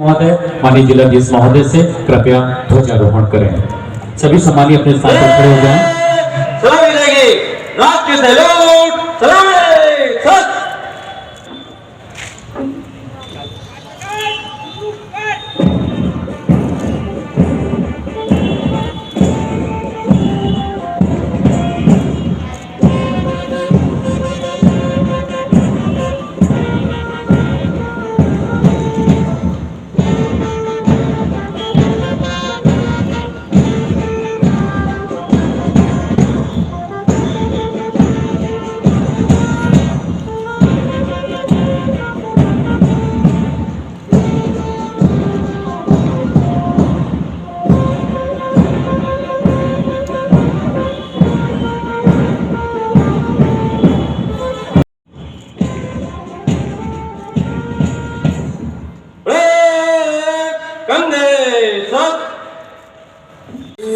महोदय माननीय जिलाधीश महोदय से कृपया ध्वजारोहण करें। सभी सम्मानीय अपने स्थान पर खड़े हो जाएं। सलामी रहेगी राष्ट्रीय सैल्यूट, सलामी सत।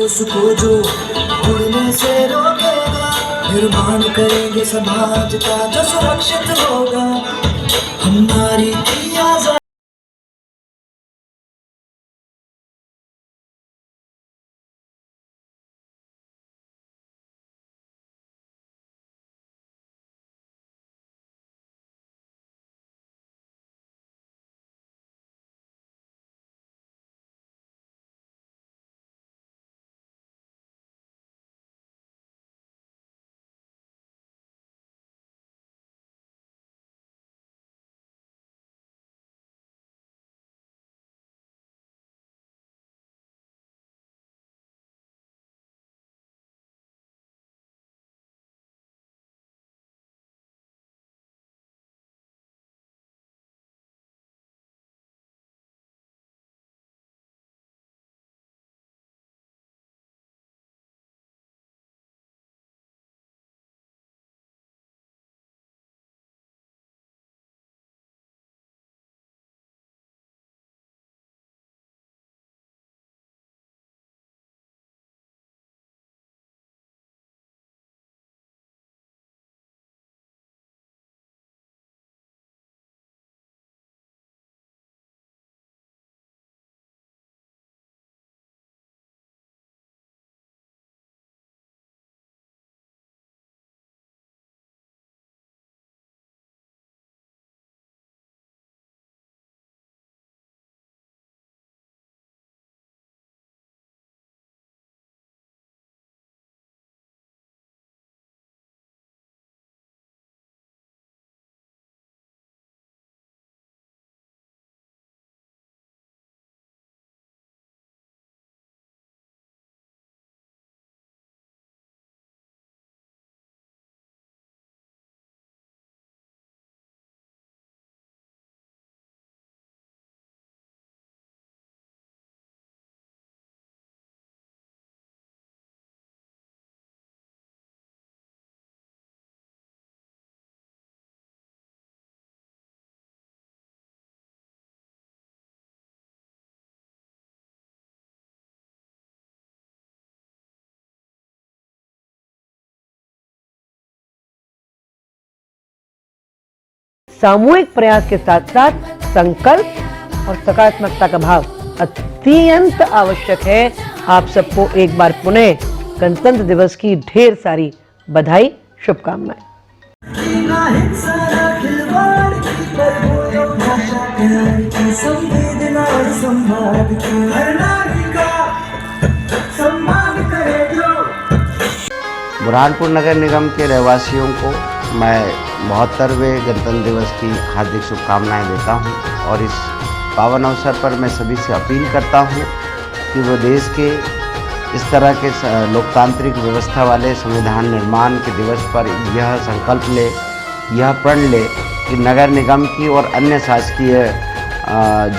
उसको जो उड़ने से रोकेगा, निर्माण करेंगे समाज का जो सुरक्षित होगा। हमारी आजादी सामूहिक प्रयास के साथ साथ संकल्प और सकारात्मकता का भाव अत्यंत आवश्यक है। आप सबको एक बार पुनः गणतंत्र दिवस की ढेर सारी बधाई, शुभकामनाएं। बुरहानपुर नगर निगम के रहवासियों को मैं 72वें गणतंत्र दिवस की हार्दिक शुभकामनाएं देता हूं और इस पावन अवसर पर मैं सभी से अपील करता हूं कि वो देश के इस तरह के लोकतांत्रिक व्यवस्था वाले संविधान निर्माण के दिवस पर यह संकल्प ले, यह प्रण ले कि नगर निगम की और अन्य शासकीय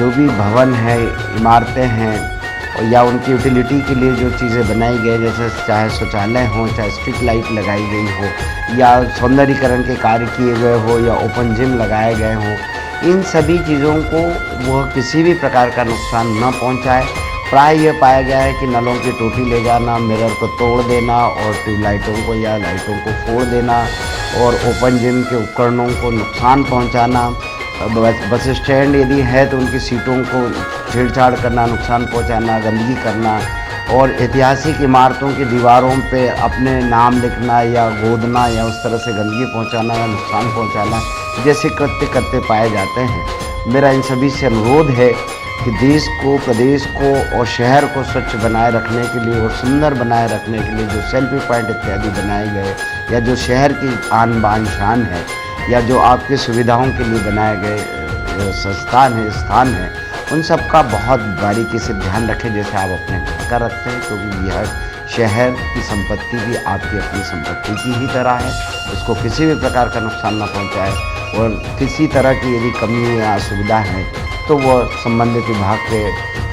जो भी भवन है, इमारतें हैं या उनकी यूटिलिटी के लिए जो चीज़ें बनाई गई, जैसे चाहे शौचालय हो, चाहे स्ट्रीट लाइट लगाई गई हो या सौंदर्यीकरण के कार्य किए गए हो या ओपन जिम लगाए गए हों, इन सभी चीज़ों को वह किसी भी प्रकार का नुकसान न पहुंचाए। प्राय यह पाया गया है कि नलों की टोटी ले जाना, मिरर को तोड़ देना और ट्यूबलाइटों को या लाइटों को फोड़ देना और ओपन जिम के उपकरणों को नुकसान पहुंचाना, बस स्टैंड यदि है तो उनकी सीटों को छेड़छाड़ करना, नुकसान पहुंचाना, गंदगी करना और ऐतिहासिक इमारतों की दीवारों पे अपने नाम लिखना या गोदना या उस तरह से गंदगी पहुंचाना या नुकसान पहुंचाना जैसे कृत्य करते पाए जाते हैं। मेरा इन सभी से अनुरोध है कि देश को, प्रदेश को और शहर को स्वच्छ बनाए रखने के लिए और सुंदर बनाए रखने के लिए जो सेल्फी पॉइंट इत्यादि बनाए गए या जो शहर की आन बान शान है या जो आपकी सुविधाओं के लिए बनाए गए स्थान है उन सब का बहुत बारीकी से ध्यान रखें जैसे आप अपने घर का रखते हैं, क्योंकि यह शहर की संपत्ति भी आपकी अपनी संपत्ति की ही तरह है। उसको किसी भी प्रकार का नुकसान न पहुंचाए और किसी तरह की यदि कमी या असुविधा है तो वो संबंधित विभाग के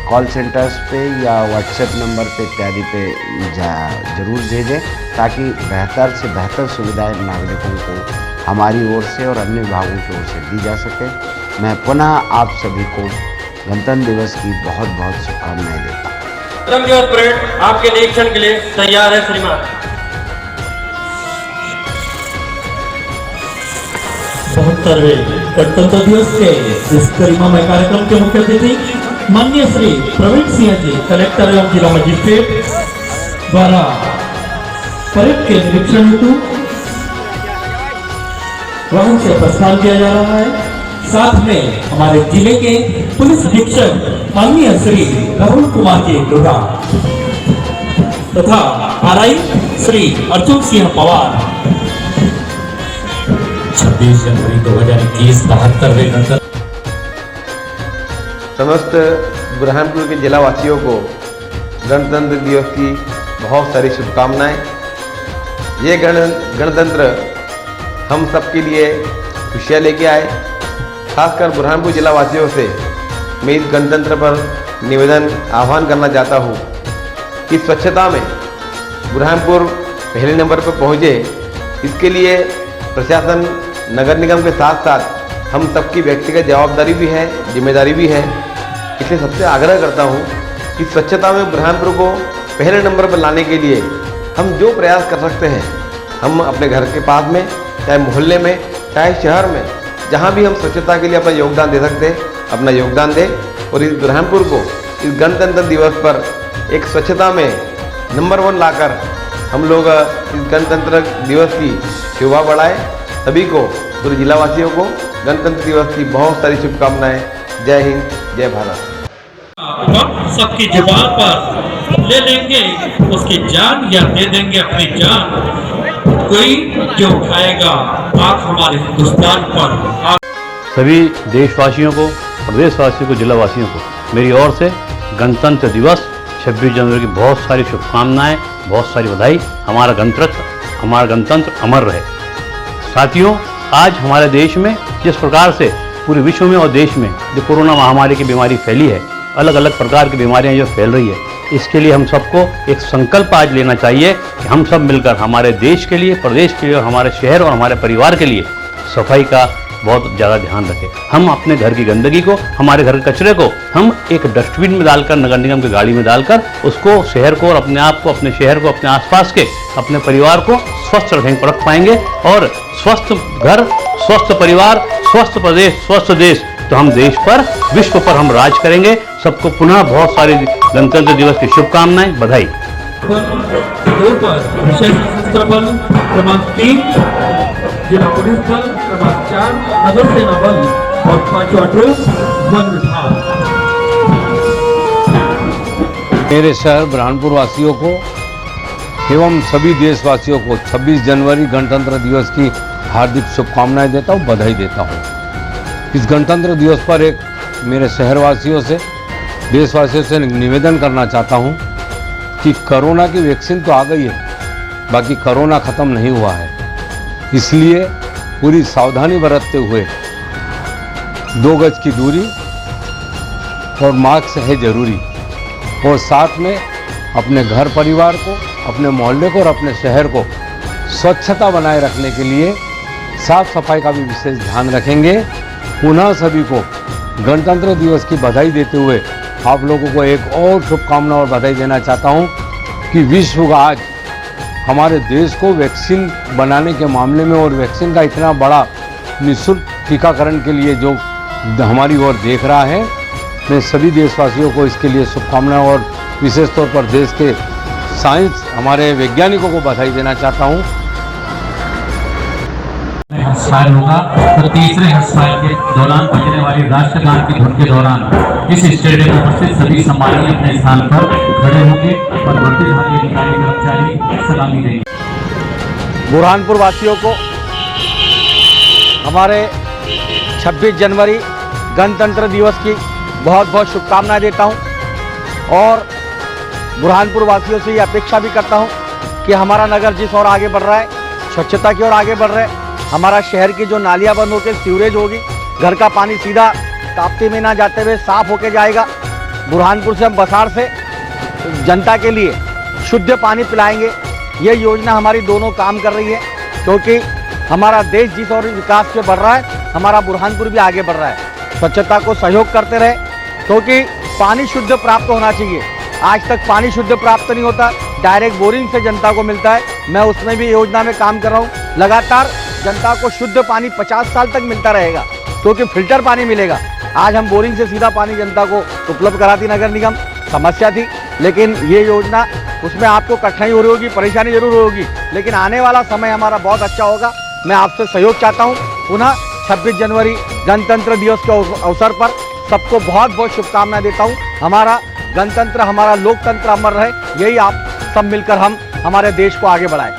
कॉल सेंटर्स पे या व्हाट्सएप नंबर पे इत्यादि पे जरूर भेजें ताकि बेहतर से बेहतर सुविधाएं नागरिकों को हमारी ओर से और अन्य विभागों की ओर से दी जा सके। मैं पुनः आप सभी को गणतंत्र दिवस की बहुत बहुत शुभकामनाएं देता हूँ। तिरंगा दिवस परेड आपके निरीक्षण के लिए तैयार है श्रीमान। 72वें गणतंत्र दिवस के इस गरिमामय कार्यक्रम के मुख्य अतिथि माननीय श्री प्रवीण सिंह जी, कलेक्टर एवं जिला मजिस्ट्रेट द्वारा परेड के निरीक्षण हेतु वाहन से प्रस्थान किया जा रहा है। साथ में हमारे जिले के पुलिस अधीक्षक माननीय श्री राहुल कुमार जी लोढ़ा तथा आरआई श्री अर्जुन सिंह पवार 26 जनवरी 2021 72वें गणतंत्र समस्त बुरहानपुर के जिला वासियों को गणतंत्र दिवस की बहुत सारी शुभकामनाएं। ये गणतंत्र हम सबके लिए खुशियाँ लेके आए। खासकर बुरहानपुर जिला वासियों से मैं इस गणतंत्र पर निवेदन आह्वान करना चाहता हूँ कि स्वच्छता में बुरहानपुर पहले नंबर पर पहुँचे। इसके लिए प्रशासन, नगर निगम के साथ साथ हम सबकी व्यक्तिगत जवाबदारी भी है, जिम्मेदारी भी है। इसलिए सबसे आग्रह करता हूँ कि स्वच्छता में बुरहानपुर को पहले नंबर पर लाने के लिए हम जो प्रयास कर सकते हैं, हम अपने घर के पास में, चाहे मोहल्ले में, चाहे शहर में, जहाँ भी हम स्वच्छता के लिए अपना योगदान दे सकते हैं, अपना योगदान दें और इस बुरहानपुर को इस गणतंत्र दिवस पर एक स्वच्छता में नंबर 1 लाकर हम लोग इस गणतंत्र दिवस की शोभा बढ़ाएं। सभी को, पूरे जिलावासियों को गणतंत्र दिवस की बहुत सारी शुभकामनाएं। जय हिंद, जय भारत। सबकी जुबान पर ले लेंगे उसकी जान या दे देंगे अपनी जान, कोई जो उठाएगा आंख हमारे हिंदुस्तान पर। सभी देशवासियों को, प्रदेशवासियों को, जिलावासियों को मेरी ओर से गणतंत्र दिवस 26 जनवरी की बहुत सारी शुभकामनाएं, बहुत सारी बधाई। हमारा गणतंत्र अमर रहे। साथियों, आज हमारे देश में जिस प्रकार से पूरे विश्व में और देश में जो कोरोना महामारी की बीमारी फैली है, अलग अलग प्रकार की बीमारियां जो फैल रही है, इसके लिए हम सबको एक संकल्प आज लेना चाहिए कि हम सब मिलकर हमारे देश के लिए, प्रदेश के लिए, हमारे शहर और हमारे परिवार के लिए सफाई का बहुत ज़्यादा ध्यान रखें। हम अपने घर की गंदगी को, हमारे घर के कचरे को हम एक डस्टबिन में डालकर, नगर निगम की गाड़ी में डालकर उसको शहर को और अपने आप को, अपने शहर को, अपने आसपास के, अपने परिवार को स्वस्थ रख पाएंगे। और स्वस्थ घर, स्वस्थ परिवार, स्वस्थ प्रदेश, स्वस्थ देश, तो हम देश पर, विश्व पर हम राज करेंगे। सबको पुनः बहुत सारी गणतंत्र दिवस की शुभकामनाएं, बधाई। क्रमांक 3 जिला पुलिस बल, क्रमांक 4 नगर सेना बल और 5वां ड्रोन वन विभाग। मेरे शहर बुरहानपुर वासियों को एवं सभी देशवासियों को 26 जनवरी गणतंत्र दिवस की हार्दिक शुभकामनाएं देता हूं, बधाई देता हूं। इस गणतंत्र दिवस पर एक मेरे शहरवासियों से, देशवासियों से निवेदन करना चाहता हूं कि कोरोना की वैक्सीन तो आ गई है, बाकी कोरोना ख़त्म नहीं हुआ है। इसलिए पूरी सावधानी बरतते हुए 2 गज की दूरी और मास्क है ज़रूरी, और साथ में अपने घर परिवार को, अपने मोहल्ले को और अपने शहर को स्वच्छता बनाए रखने के लिए साफ सफाई का भी विशेष ध्यान रखेंगे। पुनः सभी को गणतंत्र दिवस की बधाई देते हुए आप लोगों को एक और शुभकामना और बधाई देना चाहता हूं कि विश्व आज हमारे देश को वैक्सीन बनाने के मामले में और वैक्सीन का इतना बड़ा निःशुल्क टीकाकरण के लिए जो हमारी ओर देख रहा है। मैं सभी देशवासियों को इसके लिए शुभकामनाएं और विशेष तौर पर देश के साइंस हमारे वैज्ञानिकों को बधाई देना चाहता हूं। हर्षपाल होगा तो तीसरे हर्षपाल के दौरान बजने वाली राष्ट्रगान की धुन के दौरान इस स्टेडियम में उपस्थित सभी सम्मानीय अपने स्थान पर खड़े होंगे और वर्दीधारी अधिकारी कर्मचारी सलामी देंगे। बुरहानपुर वासियों को हमारे 26 जनवरी गणतंत्र दिवस की बहुत बहुत शुभकामनाएं देता हूं और बुरहानपुर वासियों से ये अपेक्षा भी करता हूं कि हमारा नगर जिस ओर आगे बढ़ रहा है, स्वच्छता की ओर आगे बढ़ रहा है, हमारा शहर की जो नालियां बंद होकर सीवरेज होगी, घर का पानी सीधा ताप्ती में ना जाते हुए साफ होके जाएगा। बुरहानपुर से हम बसाड़ से जनता के लिए शुद्ध पानी पिलाएंगे। ये योजना हमारी दोनों काम कर रही है क्योंकि हमारा देश जिस ओर विकास पे बढ़ रहा है, हमारा बुरहानपुर भी आगे बढ़ रहा है। स्वच्छता को सहयोग करते रहे क्योंकि पानी शुद्ध प्राप्त होना चाहिए। आज तक पानी शुद्ध प्राप्त नहीं होता, डायरेक्ट बोरिंग से जनता को मिलता है। मैं उसमें भी योजना में काम कर रहा हूँ। लगातार जनता को शुद्ध पानी 50 साल तक मिलता रहेगा क्योंकि फिल्टर पानी मिलेगा। आज हम बोरिंग से सीधा पानी जनता को उपलब्ध कराती नगर निगम, समस्या थी, लेकिन ये योजना उसमें आपको कठिनाई हो रही होगी, परेशानी जरूर होगी, लेकिन आने वाला समय हमारा बहुत अच्छा होगा। मैं आपसे सहयोग चाहता हूँ। पुनः 26 जनवरी गणतंत्र दिवस के अवसर पर सबको बहुत बहुत शुभकामनाएं देता हूँ। हमारा गणतंत्र, हमारा लोकतंत्र अमर रहे, यही आप सब मिलकर हम हमारे देश को आगे बढ़ाएं।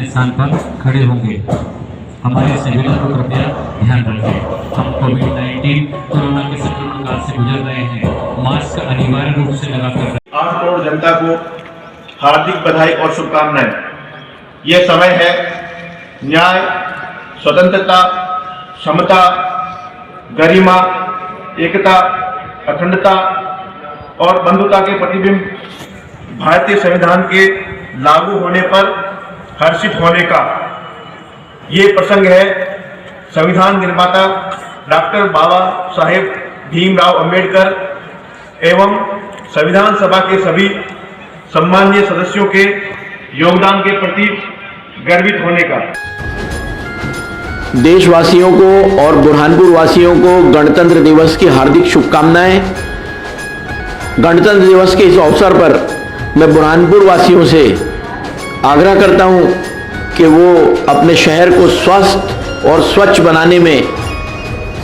स्थान पर खड़े होंगे। हमारे सभी को कृपया ध्यान रखें। हम कोविड-19 कोरोना के संक्रमण काल से गुजर रहे हैं। मास्क अनिवार्य रूप से लगाकर 8 करोड़ जनता को हार्दिक बधाई और शुभकामनाएं। यह समय है न्याय, स्वतंत्रता, समता, गरिमा, एकता, अखंडता और बंधुता के प्रतिबिंब भारतीय संविधान के लागू होने पर हर्षित होने का। ये प्रसंग है संविधान निर्माता डॉक्टर बाबा साहेब भीमराव अंबेडकर एवं संविधान सभा के सभी सम्माननीय सदस्यों के योगदान के प्रति गर्वित होने का। देशवासियों को और बुरहानपुर वासियों को गणतंत्र दिवस की हार्दिक शुभकामनाएं। गणतंत्र दिवस के इस अवसर पर मैं बुरहानपुर वासियों से आग्रह करता हूं कि वो अपने शहर को स्वस्थ और स्वच्छ बनाने में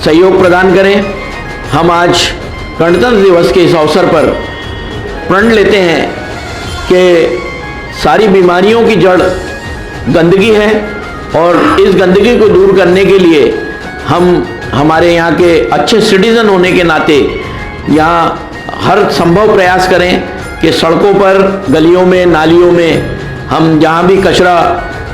सहयोग प्रदान करें। हम आज गणतंत्र दिवस के इस अवसर पर प्रण लेते हैं कि सारी बीमारियों की जड़ गंदगी है और इस गंदगी को दूर करने के लिए हम हमारे यहाँ के अच्छे सिटीजन होने के नाते यहाँ हर संभव प्रयास करें कि सड़कों पर, गलियों में, नालियों में हम जहाँ भी कचरा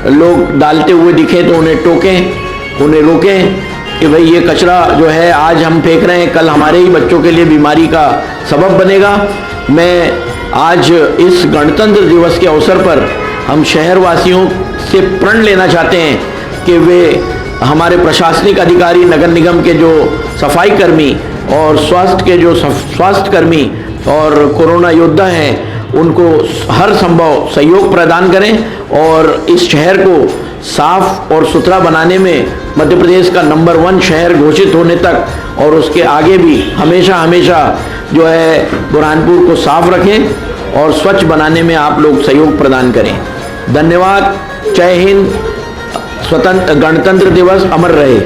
लोग डालते हुए दिखे तो उन्हें टोकें, उन्हें रोकें कि भाई ये कचरा जो है आज हम फेंक रहे हैं, कल हमारे ही बच्चों के लिए बीमारी का सबब बनेगा। मैं आज इस गणतंत्र दिवस के अवसर पर हम शहरवासियों से प्रण लेना चाहते हैं कि वे हमारे प्रशासनिक अधिकारी, नगर निगम के जो सफाई कर्मी और स्वास्थ्य के जो स्वास्थ्य कर्मी और कोरोना योद्धा हैं, उनको हर संभव सहयोग प्रदान करें और इस शहर को साफ और सुथरा बनाने में मध्य प्रदेश का नंबर 1 शहर घोषित होने तक और उसके आगे भी हमेशा हमेशा जो है बुरहानपुर को साफ रखें और स्वच्छ बनाने में आप लोग सहयोग प्रदान करें। धन्यवाद। जय हिंद। स्वतंत्र गणतंत्र दिवस अमर रहे।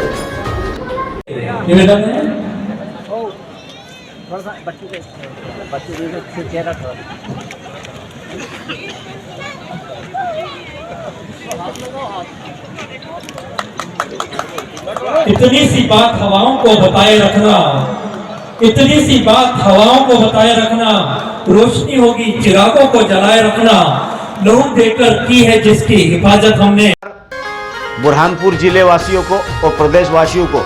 इतनी सी बात हवाओं को बताए रखना, इतनी सी बात हवाओं को बताए रखना, रोशनी होगी चिरागों को जलाए रखना, लोग देकर की है जिसकी हिफाजत हमने। बुरहानपुर जिले वासियों को और प्रदेशवासियों को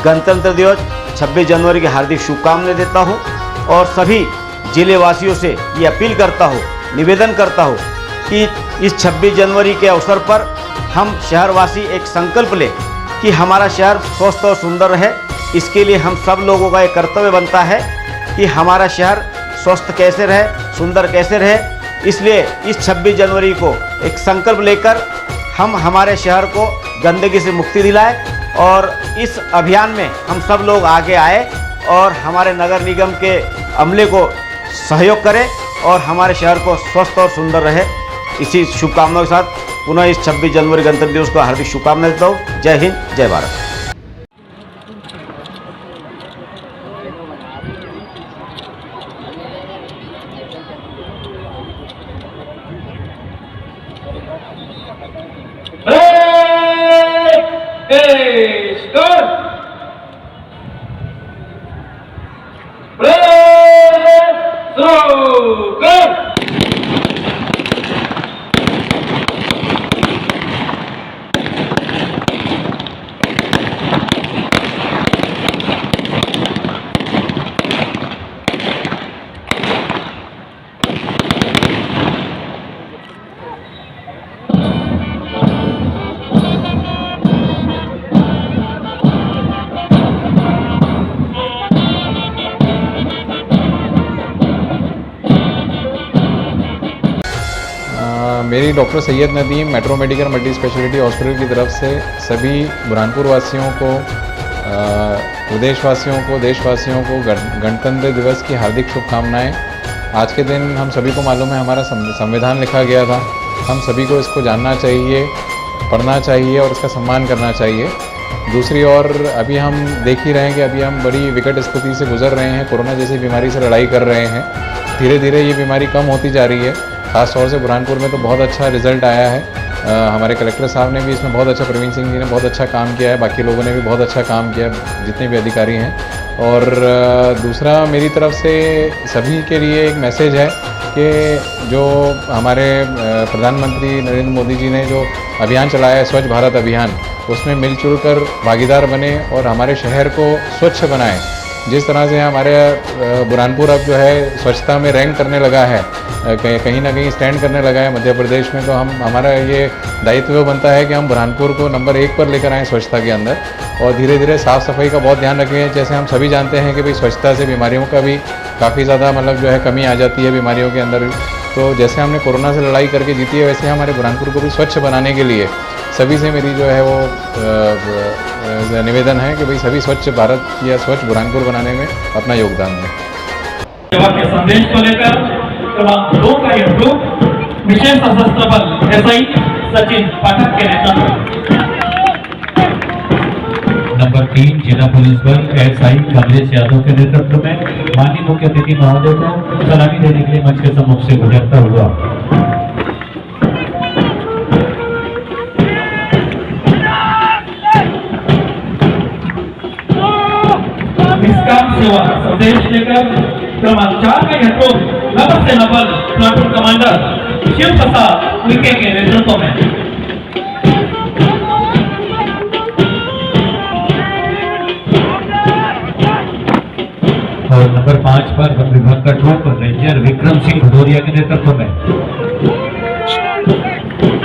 गणतंत्र दिवस 26 जनवरी की हार्दिक शुभकामनाएं देता हूं और सभी जिले वासियों से ये अपील करता हूं, निवेदन करता हूं कि इस 26 जनवरी के अवसर पर हम शहरवासी एक संकल्प लें कि हमारा शहर स्वस्थ और सुंदर रहे। इसके लिए हम सब लोगों का एक कर्तव्य बनता है कि हमारा शहर स्वस्थ कैसे रहे, सुंदर कैसे रहे। इसलिए इस 26 जनवरी को एक संकल्प लेकर हम हमारे शहर को गंदगी से मुक्ति दिलाएं और इस अभियान में हम सब लोग आगे आए और हमारे नगर निगम के अमले को सहयोग करें और हमारे शहर को स्वस्थ और सुंदर रहे। इसी शुभकामनाओं के साथ पुनः इस 26 जनवरी गणतंत्र दिवस को हार्दिक शुभकामनाएं देता हूँ। जय हिंद, जय भारत। मेरी doctor Syed Nadeem metro medical multi speciality hospital की तरफ से सभी बुरहानपुर वासियों को, प्रदेशवासियों को, देशवासियों को गणतंत्र दिवस की हार्दिक शुभकामनाएं। आज के दिन हम सभी को मालूम है हमारा संविधान लिखा गया था। हम सभी को इसको जानना चाहिए, पढ़ना चाहिए और इसका सम्मान करना चाहिए। दूसरी ओर अभी हम देख ही रहे हैं कि अभी हम बड़ी विकट स्थिति से गुजर रहे हैं, कोरोना जैसी बीमारी से लड़ाई कर रहे हैं। धीरे धीरे ये बीमारी कम होती जा रही है। ख़ास तौर से बुरहानपुर में तो बहुत अच्छा रिजल्ट आया है। हमारे कलेक्टर साहब ने भी इसमें बहुत अच्छा, प्रवीण सिंह जी ने बहुत अच्छा काम किया है, बाकी लोगों ने भी बहुत अच्छा काम किया है, जितने भी अधिकारी हैं। और दूसरा मेरी तरफ से सभी के लिए एक मैसेज है कि जो हमारे प्रधानमंत्री नरेंद्र मोदी जी ने जो अभियान चलाया है, स्वच्छ भारत अभियान, उसमें मिलजुल कर भागीदार बने और हमारे शहर को स्वच्छ बनाएं। जिस तरह से हमारे बुरहानपुर अब जो है स्वच्छता में रैंक करने लगा है, कहीं ना कहीं स्टैंड करने लगा है मध्य प्रदेश में, तो हमारा ये दायित्व बनता है कि हम बुरहानपुर को नंबर 1 पर लेकर आएँ स्वच्छता के अंदर। और धीरे धीरे साफ़ सफाई का बहुत ध्यान रखें। जैसे हम सभी जानते हैं कि भाई स्वच्छता से बीमारियों का भी काफ़ी ज़्यादा जो है कमी आ जाती है बीमारियों के अंदर। तो जैसे हमने कोरोना से लड़ाई करके जीती है, वैसे हमारे बुरहानपुर को भी स्वच्छ बनाने के लिए सभी से मेरी जो है वो निवेदन है कि भाई सभी स्वच्छ भारत या स्वच्छ बुरहानपुर बनाने में अपना योगदान दें। सेवा के संदेश को लेकर क्रमांक 2 का यह ग्रुप विशेष सशस्त्र बल एसआई सचिन पाठक के नेतृत्व, नंबर 3 जिला पुलिस बल एसआई कमलेश यादव के नेतृत्व में माननीय मुख्य अतिथि महोदय को सलामी देने के लिए मंच के सम्मुख से गुजरता हुआ निष्काम सेवा संदेश लेकर क्रमांक 4 का यह ग्रुप नगर सेना बल प्लाटून कमांडर शिव प्रसाद उइके के नेतृत्व में, और नंबर 5 पर वन विभाग का ट्रूप रेंजर विक्रम सिंह भदौरिया के नेतृत्व में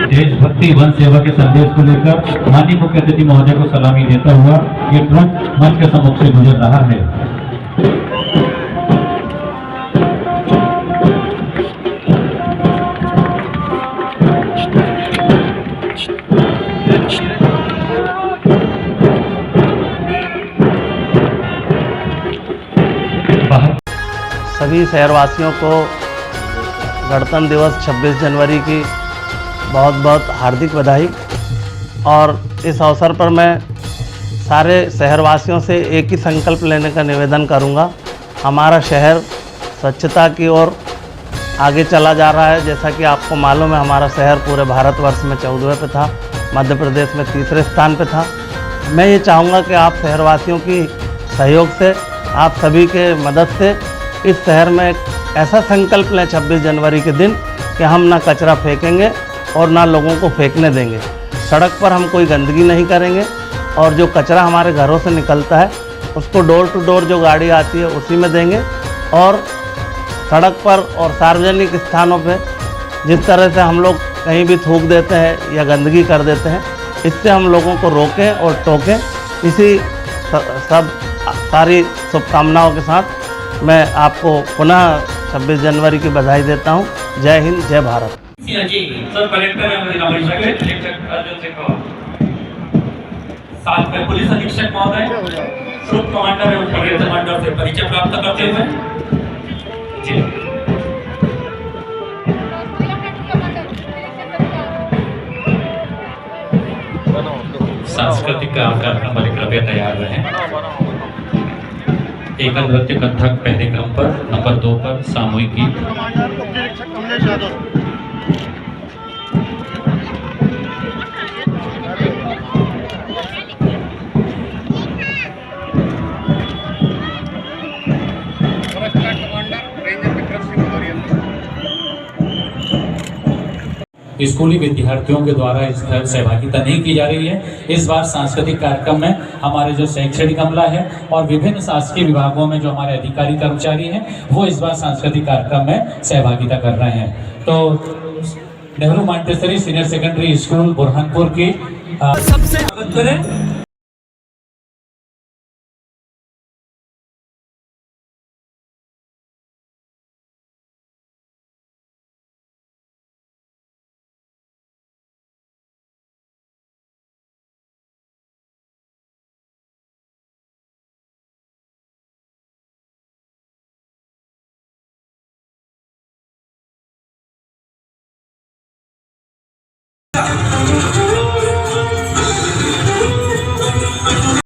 देशभक्ति वन सेवा के संदेश को लेकर माननीय मुख्य अतिथि महोदय को सलामी देता हुआ ये ट्रूप मंच के सम्मुख से गुजर रहा है। सभी शहरवासियों को गणतंत्र दिवस 26 जनवरी की बहुत बहुत हार्दिक बधाई। और इस अवसर पर मैं सारे शहरवासियों से एक ही संकल्प लेने का निवेदन करूंगा। हमारा शहर स्वच्छता की ओर आगे चला जा रहा है। जैसा कि आपको मालूम है, हमारा शहर पूरे भारतवर्ष में 14वें पे था, मध्य प्रदेश में 3रे स्थान पे था। मैं ये चाहूँगा कि आप शहरवासियों की सहयोग से, आप सभी के मदद से इस शहर में एक ऐसा संकल्प लें 26 जनवरी के दिन कि हम ना कचरा फेंकेंगे और ना लोगों को फेंकने देंगे। सड़क पर हम कोई गंदगी नहीं करेंगे और जो कचरा हमारे घरों से निकलता है उसको डोर टू डोर जो गाड़ी आती है उसी में देंगे। और सड़क पर और सार्वजनिक स्थानों पे जिस तरह से हम लोग कहीं भी थूक देते हैं या गंदगी कर देते हैं, इससे हम लोगों को रोकें और टोकें। इसी सब सारी शुभकामनाओं के साथ मैं आपको पुनः 26 जनवरी की बधाई देता हूँ। जय हिंद, जय भारत। सर कलेक्टर है, मुझे नाम अर्जुन सिंह साथ में पुलिस अधीक्षक महोदय, शुभ कमांडर एवं परेड कमांडर से परिचय प्राप्त करते हुए जी सांस्कृतिक कार्यक्रम वाले कृपया तैयार रहें। एक नृत्य कथक पहले क्रम पर, नंबर 2 पर सामूहिक गीत। स्कूली विद्यार्थियों के द्वारा इस तरह सहभागिता नहीं की जा रही है। इस बार सांस्कृतिक कार्यक्रम में हमारे जो शैक्षणिक अमला है और विभिन्न शासकीय विभागों में जो हमारे अधिकारी कर्मचारी हैं वो इस बार सांस्कृतिक कार्यक्रम में सहभागिता कर रहे हैं। तो Nehru Montessori senior secondary school Burhanpur की सबसे स्वागत करें।